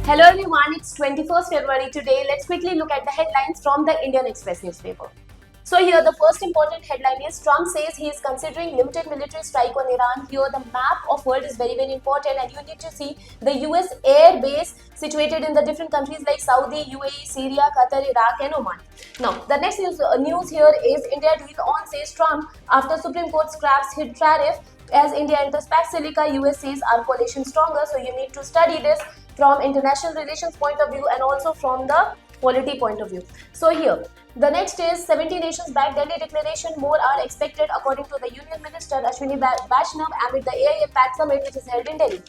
Hello everyone, it's 21st February today. Let's quickly look at the headlines from the Indian Express newspaper. So here the first important headline is Trump says he is considering limited military strike on Iran. Here the map of world is very important and you need to see the US air base situated in the different countries like Saudi, UAE, Syria, Qatar, Iraq and Oman. Now the next news here is India deal on, says Trump, after Supreme Court scraps hit tariff. As India enters Pax Silica, US says our coalition stronger, so you need to study this from international relations point of view and also from the polity point of view. So here, the next is 70 nations back Delhi declaration. More are expected according to the Union Minister Ashwini Vaishnav amid the AIA Pact Summit which is held in Delhi.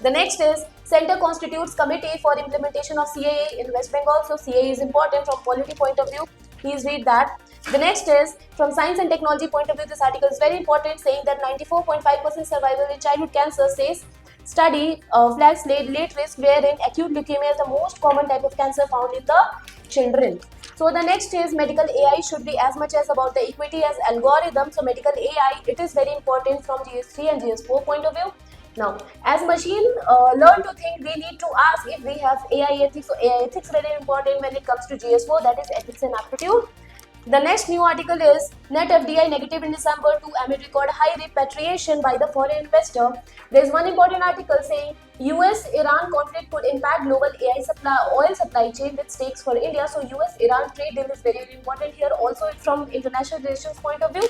The next is Center constitutes committee for implementation of CAA in West Bengal. So CAA is important from polity point of view. Please read that. The next is from science and technology point of view. This article is very important, saying that 94.5% survival in childhood cancer, says study flags late risk wherein acute leukemia is the most common type of cancer found in the children. So the next is medical AI should be as much as about the equity as algorithm. So medical AI, it is very important from GS3 and GS4 point of view. Now, as machine learn to think, we need to ask if we have AI ethics. So AI ethics is very important when it comes to GS4, that is ethics and aptitude. The next new article is net FDI negative in December to amid record high repatriation by the foreign investor. There is one important article saying US-Iran conflict could impact global oil supply chain with stakes for India. So US-Iran trade deal is very important here also from international relations point of view.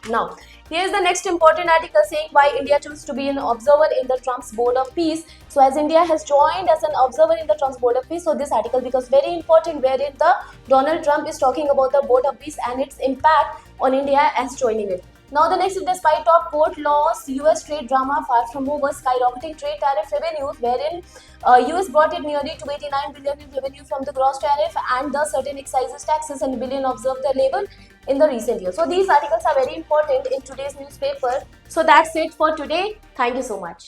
Now, here's the next important article saying why India chose to be an observer in the Trump's Board of Peace. So, as India has joined as an observer in the Trump's Board of Peace, so this article becomes very important wherein the Donald Trump is talking about the Board of Peace and its impact on India as joining it. Now the next is despite top court loss, US trade drama far from over, skyrocketing trade tariff revenues wherein US brought in nearly 289 billion in revenue from the gross tariff and the certain excises, taxes and billion observed the level in the recent year. So these articles are very important in today's newspaper. So that's it for today. Thank you so much.